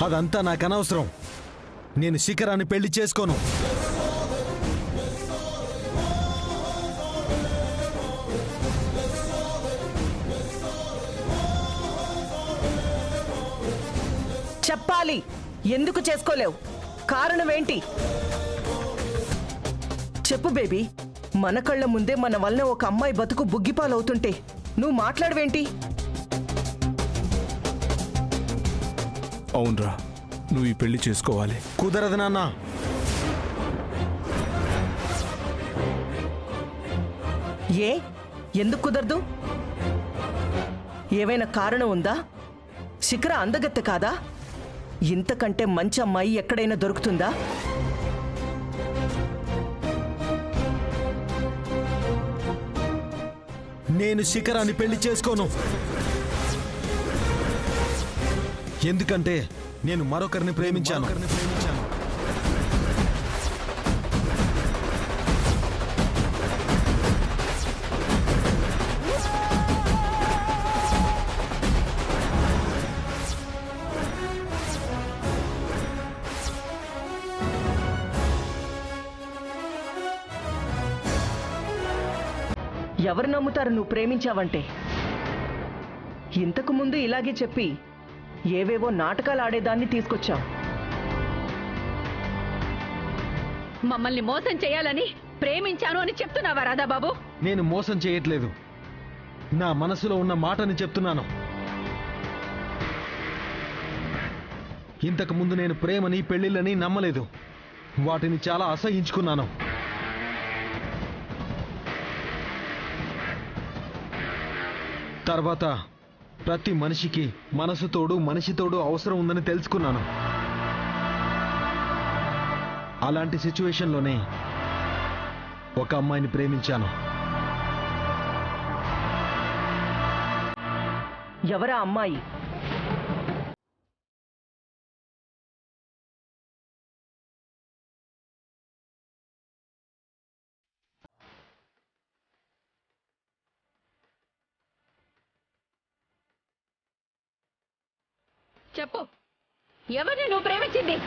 అదంతా నాకు అనవసరం. నేను శిఖరాన్ని పెళ్లి చేసుకోను. చెప్పాలి, ఎందుకు చేసుకోలేవు? కారణం ఏంటి చెప్పు బేబీ. మన కళ్ళ ముందే మన వల్ల ఒక అమ్మాయి బతుకు బుగ్గిపాలవుతుంటే నువ్వు మాట్లాడవేంటి? అవునరా, నువ్వు ఈ పెళ్లి చేసుకోవాలి. కుదరదు నాన్న. ఏ ఎందుకు కుదరదు? ఏవైనా కారణం ఉందా? శిఖర అందగత్తె కాదా? ఇంతకంటే మంచి అమ్మాయి ఎక్కడైనా దొరుకుతుందా? నేను శిఖరాన్ని పెళ్లి చేసుకోను. ఎందుకంటే నేను మరొకరిని ప్రేమించాను. ఎవరు నమ్ముతారు నువ్వు ప్రేమించావంటే? ఇంతకు ముందు ఇలాగే చెప్పి ఏవేవో నాటకాలు ఆడేదాన్ని తీసుకొచ్చావు. మమ్మల్ని మోసం చేయాలని ప్రేమించాను అని చెప్తున్నావా రాధాబాబు? నేను మోసం చేయట్లేదు. నా మనసులో ఉన్న మాటని చెప్తున్నాను. ఇంతకు ముందు నేను ప్రేమని పెళ్లిళ్ళని నమ్మలేదు. వాటిని చాలా అసహించుకున్నాను. తర్వాత ప్రతి మనిషికి మనసుతోడు మనిషితోడు అవసరం ఉందని తెలుసుకున్నాను. అలాంటి సిచ్యువేషన్లోనే ఒక అమ్మాయిని ప్రేమించాను. ఎవరా అమ్మాయి? చెప్పు, ఎవరిని నువ్వు ప్రేమించింది?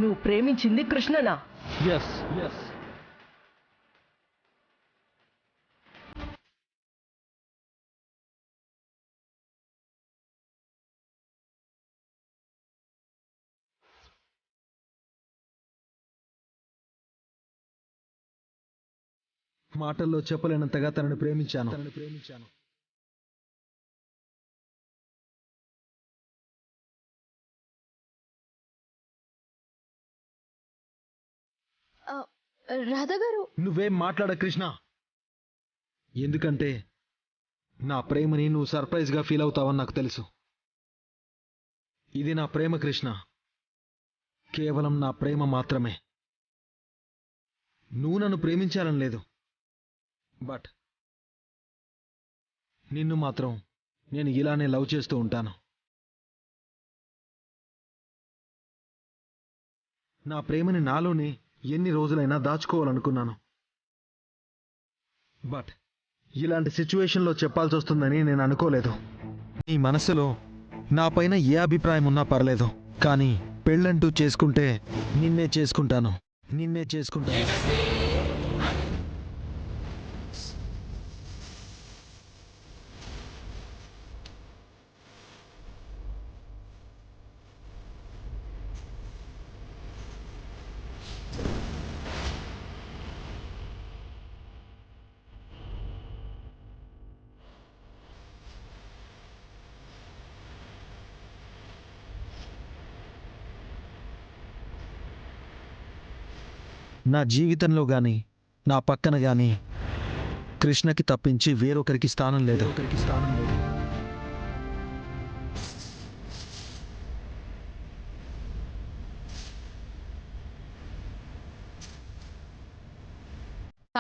నువ్వు ప్రేమించింది కృష్ణనా? ఎస్. మాటల్లో చెప్పలేనంతగా తనని ప్రేమించాను. రాధా గారు, నువ్వేం మాట్లాడ కృష్ణ. ఎందుకంటే నా ప్రేమని నువ్వు సర్ప్రైజ్గా ఫీల్ అవుతావని నాకు తెలుసు. ఇది నా ప్రేమ కృష్ణ, కేవలం నా ప్రేమ మాత్రమే. నువ్వు నన్ను ప్రేమించాలని లేదు, బట్ నిన్ను మాత్రం నేను ఇలానే లవ్ చేస్తూ ఉంటాను. నా ప్రేమని నాలోనే ఎన్ని రోజులైనా దాచుకోవాలనుకున్నాను. బట్ ఇలాంటి సిచ్యువేషన్లో చెప్పాల్సి వస్తుందని నేను అనుకోలేదు. నీ మనసులో నా పైన ఏ అభిప్రాయం ఉన్నా పర్లేదు, కానీ పెళ్ళంటూ చేసుకుంటే నిన్నే చేసుకుంటాను. నా జీవితంలో గాని నా పక్కన గాని కృష్ణకి తప్పించి వేరొకరికి స్థానం లేదు.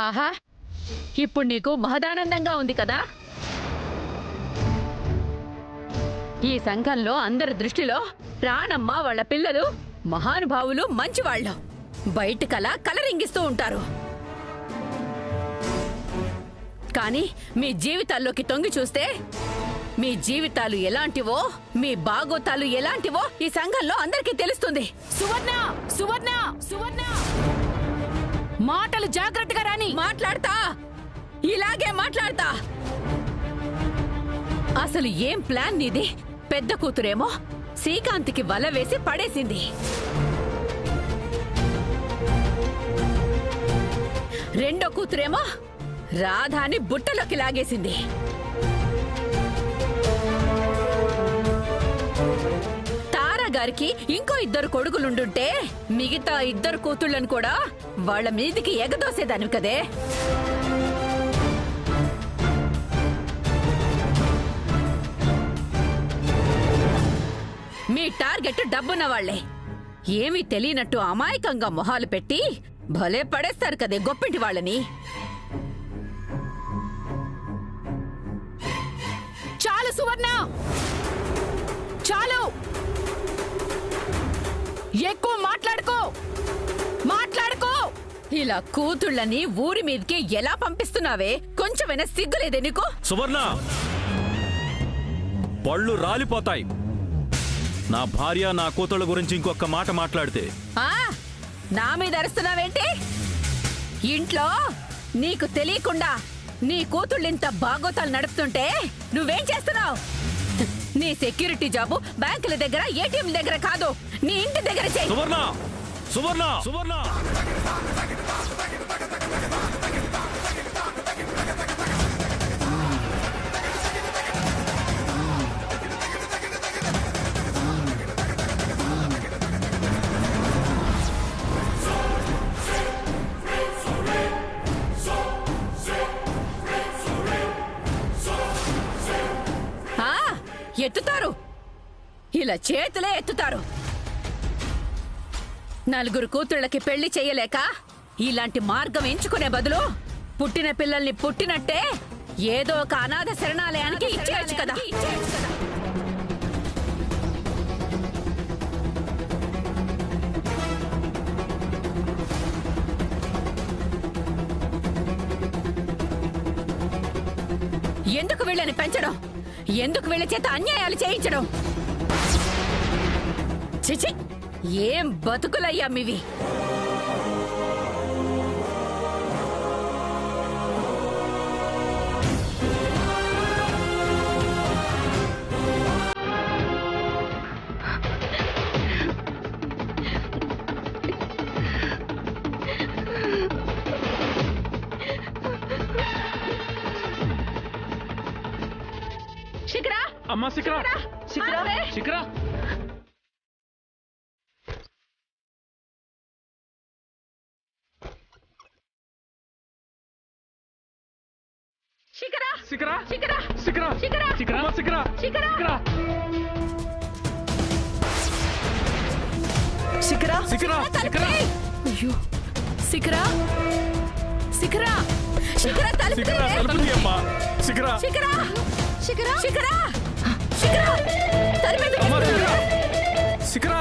ఆహా, ఇప్పుడు నీకు మహదానందంగా ఉంది కదా. ఈ సంఘంలో అందరి దృష్టిలో రాణమ్మ వాళ్ళ పిల్లలు మహానుభావులు, మంచివాళ్ళు. బయటకలా కలరింగిస్తూ ఉంటారు. కానీ మీ జీవితాల్లోకి తొంగి చూస్తే మీ జీవితాలు ఎలాంటివో, మీ బాగోతాలు ఎలాంటివో ఈ సంఘంలో అందరికీ తెలుస్తుంది. సువర్ణ, సువర్ణ, సువర్ణ, మాటలు జాగ్రత్తగా రాని. మాట్లాడతా, ఇలాగే మాట్లాడతా. అసలు ఏం ప్లాన్ నీది? పెద్ద కూతురేమో శ్రీకాంత్కి వల వేసి పడేసింది. రెండో కూతురేమో రాధాని బుట్టలోకి లాగేసింది. తారాగారికి ఇంకో 2 కొడుకులుండుంటే మిగతా 2 కూతుళ్ళను కూడా వాళ్ళ మీదికి ఎగదోసేదాన్ని కదే. మీ టార్గెట్ డబ్బున్న వాళ్లే. ఏమీ తెలియనట్టు అమాయకంగా మొహాలు పెట్టి భలే పడేస్తారు కదే గొప్పింటి వాళ్ళని. చాలు సువర్ణ, చాలు. ఎక్కువ మాట్లాడుకో. ఇలా కూతుళ్ళని ఊరి మీదకి ఎలా పంపిస్తున్నావే? కొంచెమైనా సిగ్గులేదే నీకు? సువర్ణ, పళ్ళు రాలిపోతాయి. నా భార్య, నా కూతుళ్ళ గురించి ఇంకొక మాట మాట్లాడితే. నా మీద అరుస్తున్నావేంటి? ఇంట్లో నీకు తెలియకుండా నీ కూతుళ్ళింత బాగోతాలు నడుపుతుంటే నువ్వేం చేస్తున్నావు? నీ సెక్యూరిటీ జాబు బ్యాంకుల దగ్గర, ఏటీఎం దగ్గర కాదు, నీ ఇంటి దగ్గర చెయ్యి. సువర్ణ, సువర్ణ, సువర్ణ. ఎత్తుతారు, ఇలా చేతులే ఎత్తుతారు. 4 కూతుళ్ళకి పెళ్లి చెయ్యలేక ఇలాంటి మార్గం ఎంచుకునే బదులు పుట్టిన పిల్లల్ని పుట్టినట్టే ఏదో ఒక అనాథ శరణాలయానికి ఇచ్చేయచ్చు కదా. ఎందుకు వీళ్ళని పెంచడం? ఎందుకు వీళ్ళ చేత అన్యాయాలు చేయించడం? చిచి, ఏం బతుకులయ్యా మీవి. శిఖరా, అమ్మా శిఖరా, శిఖరా, శిఖరా. శిఖరా, శిఖరా, శిఖరా, శిఖరా, శిఖరా, శిఖరా, అమ్మా శిఖరా, శిఖరా, శిఖరా, శిఖరా, శిఖరా. అయ్యో, శిఖరా, శిఖరా, శిఖరా, తలుపు శిఖరా, తీయవే. తలుపు తీయమ్మా. శిఖరా, శిఖరా, శిఖరా, శిఖరా, శిఖరా, తలుపు ఎందుకు అమ్మా తీస్తున్నావు? శిఖరా, శిఖరా.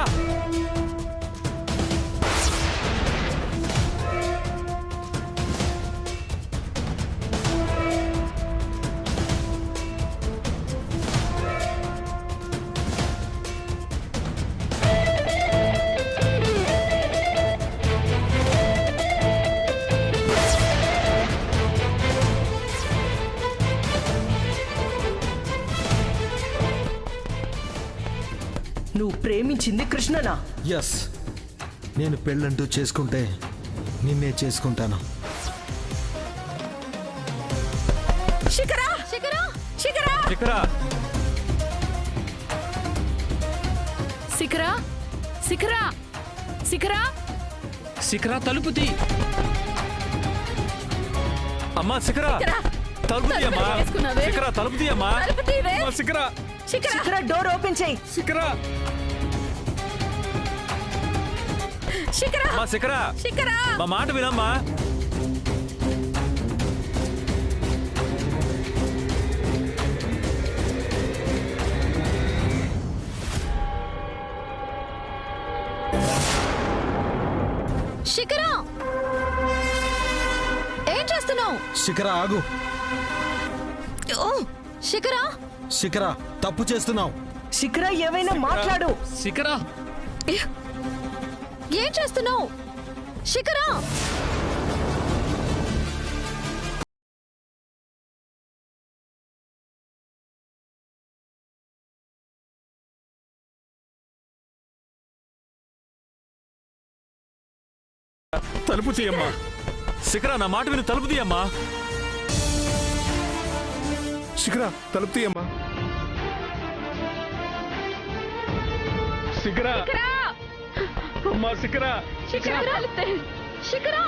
ప్రేమించింది కృష్ణనా? ఎస్, నేను పెళ్ళంటూ చేసుకుంటే నిన్నే చేసుకుంటాను. శిఖరా శిఖరా శిఖరా శిఖరా శిఖరా శిఖరా శిఖరా శిఖరా తలుపు తీ. అమ్మా శిఖరా శిఖరా తలుపు తీయమ్మా. తలుపు వేసుకున్నావే. శిఖరా తలుపు తీయమ్మా. తలుపు తీవే. అమ్మా, శిఖరా శిఖరా శిఖరా డోర్ ఓపెన్ చేయి. శిఖరా శిఖరా అమ్మా శిఖరా శిఖరా మా మాట వినమ్మా. శిఖరా ఏం చేస్తున్నావు? శిఖర ఆగు. శిఖరా శిఖర తప్పు చేస్తున్నావు. శిఖరా ఏమైనా మాట్లాడు. శిఖరా ఏం చేస్తున్నావు? శిఖరా తలుపు తీయమ్మా. శిఖరా నా మాట విని తలుపు తీయమ్మా. శిఖరా తలుపు తీయమ్మా. శిఖరా అమ్మా శిఖరా శిఖరా శిఖరా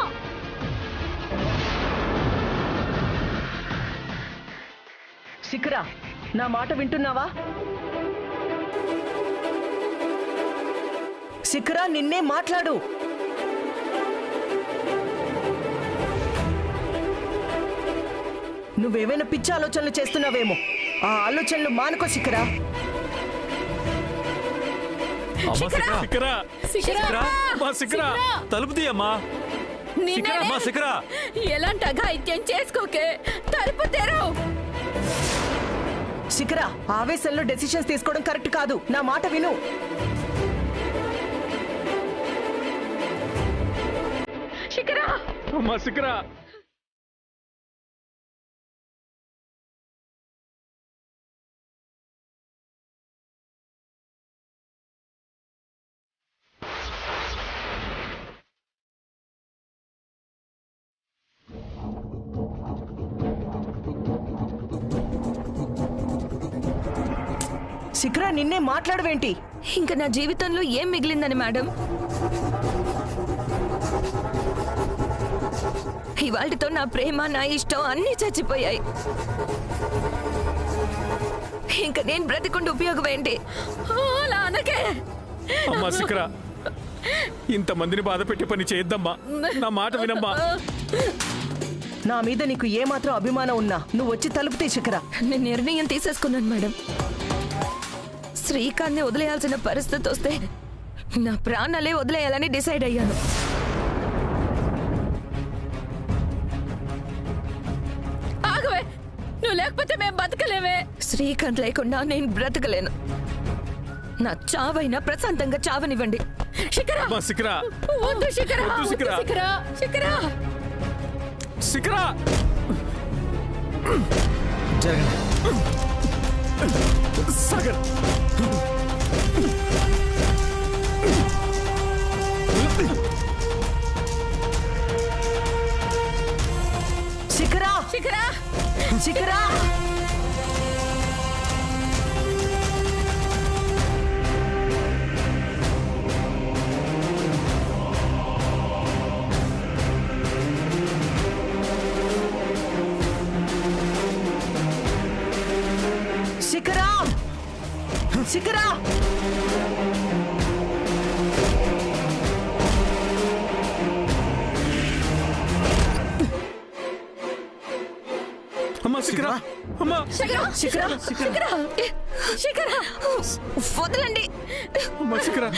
శిఖరా నా మాట వింటున్నావా? శిఖరా నిన్నే మాట్లాడు. నువ్వేమైనా పిచ్చి ఆలోచనలు చేస్తున్నావేమో. ఆ ఆలోచనలు మానుకో శిఖరా. అమ్మా శిఖరా శిఖరా శిఖరా అమ్మా శిఖరా తలుపు తీయమ్మా. నిన్నే అమ్మా శిఖరా ఎలాంటి అఘాయిత్యం చేసుకోకే. తలుపు తెరవు. శిఖరా ఆవేశంలో డెసిషన్స్ తీసుకోవడం కరెక్ట్ కాదు. నా మాట విను. శిఖరా అమ్మా శిఖరా శిఖరా నిన్నే మాట్లాడవేంటి? ఇంకా నా జీవితంలో ఏం మిగిలిందని మేడం? ఇవాళతో నా ప్రేమ నా ఇష్టం అన్నీ చచ్చిపోయాయి. ఇంకా నేను బ్రతికుండి ఉపయోగం ఏంటి? అలా అనకే. అమ్మా శిఖరా ఇంతమందిని బాధ పెట్టే పని చేయొద్దమ్మా. నా మాట వినమ్మా. నా మీద నీకు ఏమాత్రం అభిమానం ఉన్నా నువ్వు వచ్చి తలుపు తీ శిఖరా. నేను నిర్ణయం తీసేసుకున్నాను మేడం. శ్రీకాంత్ని వదిలేయాల్సిన పరిస్థితి వస్తే నా ప్రాణాలే వదిలేయాలని డిసైడ్ అయ్యాను. ఆగవే, నువ్వు లేకపోతే మేము బతకలేమే. శ్రీకాంత్ లేకుండా నేను బ్రతకలేను. నా చావైనా ప్రశాంతంగా చావనివ్వండి. శిఖరా అమ్మా శిఖరా వద్దు శిఖరా వద్దు శిఖరా. శిఖరా శిఖరా శిఖరా జరగండి. సాగర్ శిఖరా శిఖరా శిఖరా శిఖరా శిఖరా అమ్మా శిఖరా అమ్మా శిఖరా శిఖరా శిఖరా శిఖరా వదలండి. అమ్మా శిఖరా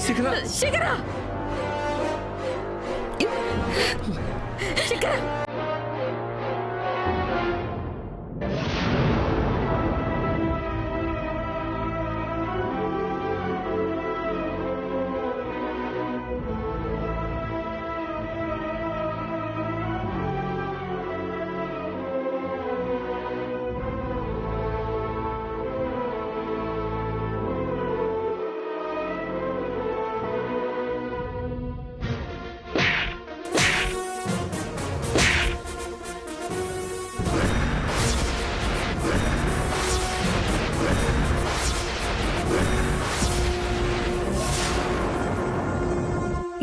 శిఖరా శిఖరా శిఖరా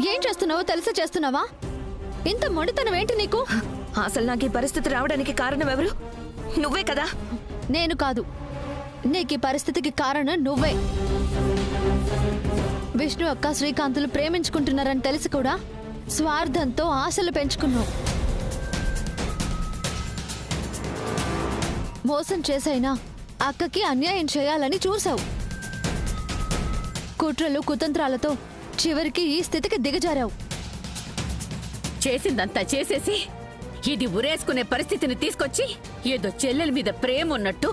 ఏం చేస్తున్నావో తెలిసి చేస్తున్నావా? ఇంత మొండితనం ఏంటి నీకు? అసలు నాకు ఈ పరిస్థితి రావడానికి కారణం ఎవరు? నువ్వే కదా. నేను కాదు, నీకు ఈ పరిస్థితికి కారణం నువ్వే. విష్ణు అక్క శ్రీకాంతులు ప్రేమించుకుంటున్నారని తెలిసి కూడా స్వార్థంతో ఆశలు పెంచుకున్నావు. మోసం చేసైనా అక్కకి అన్యాయం చేయాలని చూసావు. కుట్రలు కుతంత్రాలతో చివరికి ఈ స్థితికి దిగజారావు. చేసిందంతా చేసేసి ఇది ఉరేసుకునే పరిస్థితిని తీసుకొచ్చి ఏదో చెల్లెల మీద ప్రేమ ఉన్నట్టు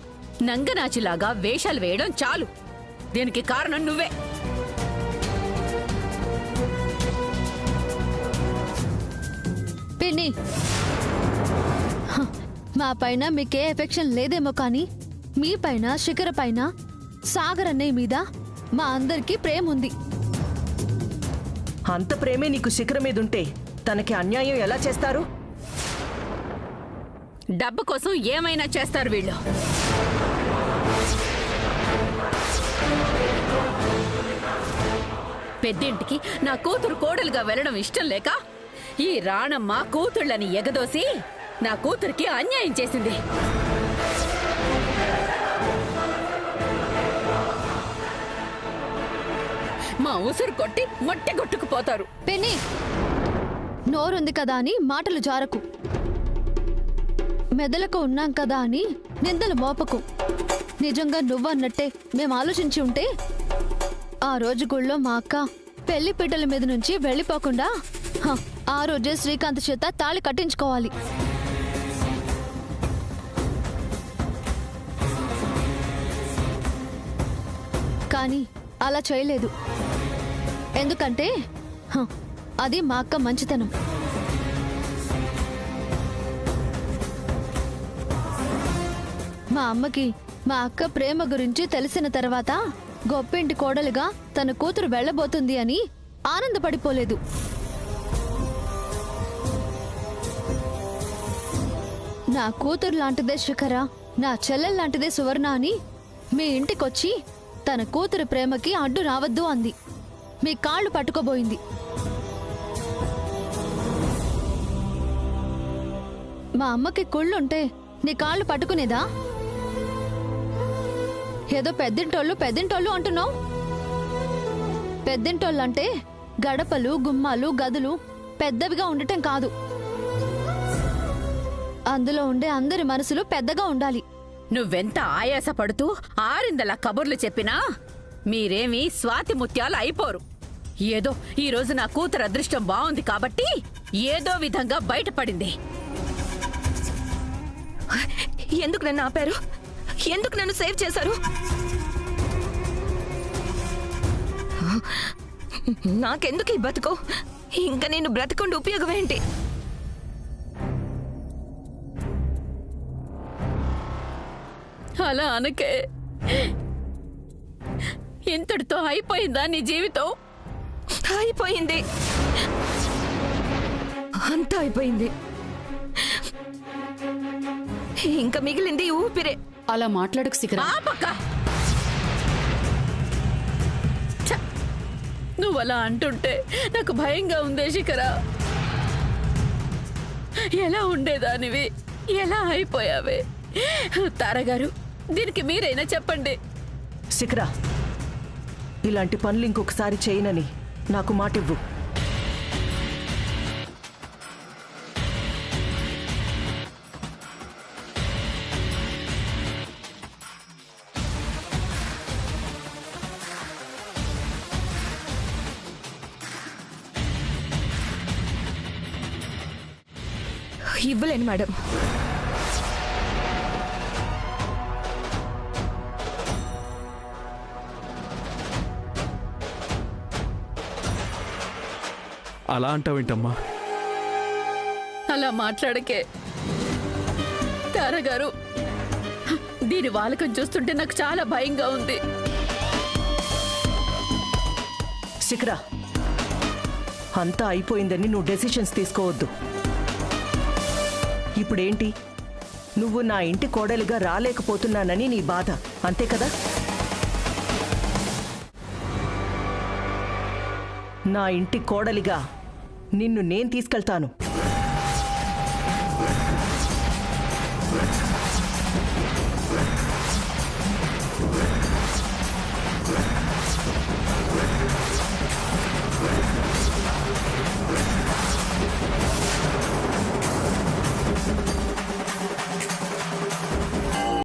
నంగనాచిలాగా వేషాలు వేయడం చాలు. దీనికి కారణం నువ్వే. పిన్ని, హ, మా పైన మీకే ఎఫెక్షన్ లేదేమో కానీ మీ పైన, శిఖర పైన, సాగర్ అన్నయ్య మీద మా అందరికీ ప్రేమ ఉంది. అంత ప్రేమే నీకు శిఖరం మీద ఉంటే తనకి అన్యాయం ఎలా చేస్తారు? డబ్బు కోసం ఏమైనా చేస్తారు వీళ్ళు. పెద్దింటికి నా కూతురు కోడలుగా వెళ్ళడం ఇష్టం లేక ఈ రాణమ్మ కూతుళ్ళని ఎగదోసి నా కూతురికి అన్యాయం చేసింది. మా ఉసురు కొట్టి మట్టి కొట్టుకుపోతారు. పిన్ని, నోరుంది కదా అని మాటలు జారకు. మెదలకు ఉన్నాం కదా అని నిందలు మోపకు. నిజంగా నువ్వన్నట్టే మేం ఆలోచించి ఉంటే ఆ రోజు గుళ్ళో మా అక్క పెళ్లి పీటల మీద నుంచి వెళ్ళిపోకుండా ఆ రోజే శ్రీకాంత్ చేత తాళి కట్టించుకోవాలి. కానీ అలా చేయలేదు. ఎందుకంటే అది మా అక్క మంచితనం. మా అమ్మకి మా అక్క ప్రేమ గురించి తెలిసిన తర్వాత గొప్పింటి కోడలుగా తన కూతురు వెళ్ళబోతుంది అని ఆనందపడిపోలేదు. నా కూతురు లాంటిదే శిఖర, నా చెల్లెల్లాంటిదే సువర్ణ అని మీ ఇంటికొచ్చి తన కూతురు ప్రేమకి అడ్డు రావద్దు అంది. మీ కాళ్ళు పట్టుకోబోయింది. మా అమ్మకి కుళ్ళుంటే నీ కాళ్ళు పట్టుకునేదా? ఏదో పెద్దింటోళ్ళు అంటున్నావు. పెద్దింటోళ్ళంటే గడపలు, గుమ్మాలు, గదులు పెద్దవిగా ఉండటం కాదు, అందులో ఉండే అందరి మనసులు పెద్దగా ఉండాలి. నువ్వెంత ఆయాసపడుతూ ఆరిందలా కబుర్లు చెప్పినా మీరేమీ స్వాతి ముత్యాలు అయిపోరు. ఏదో ఈ రోజు నా కూతురు అదృష్టం బాగుంది కాబట్టి ఏదో విధంగా బయటపడింది. ఎందుకు నన్ను ఆపారు? ఎందుకు నన్ను సేవ్ చేశారు? నాకెందుకు ఈ బతుకో? ఇంకా నేను బ్రతకుండా ఉపయోగం ఏంటి? అలా అనకే. ఇంతటితో అయిపోయిందా నీ జీవితం? అయిపోయింది, అంతా అయిపోయింది. ఇంకా మిగిలింది ఊపిరే. అలా మాట్లాడకు శిఖర. ఆపక్క. ఛ! నువ్వలా అంటుంటే నాకు భయంగా ఉందే శిఖర. ఎలా ఉండేదానివి, ఎలా అయిపోయావే? తారగారు, దీనికి మీరైనా చెప్పండి. శిఖర, ఇలాంటి పనులు ఇంకొకసారి చేయనని నాకు మాటివ్వు. ఇవ్వలేను మేడం. అలా అంటావేంటమ్మా? అలా మాట్లాడకే తారగారు. దీని వాలకం చూస్తుంటే నాకు చాలా భయంగా ఉంది. శిఖర, అంతా అయిపోయిందని నువ్వు డెసిషన్స్ తీసుకోవద్దు. ఇప్పుడేంటి? నువ్వు నా ఇంటి కోడలిగా రాలేకపోతున్నానని నీ బాధ, అంతే కదా? నా ఇంటి కోడలిగా నిన్ను నేను తీసుకెళ్తాను.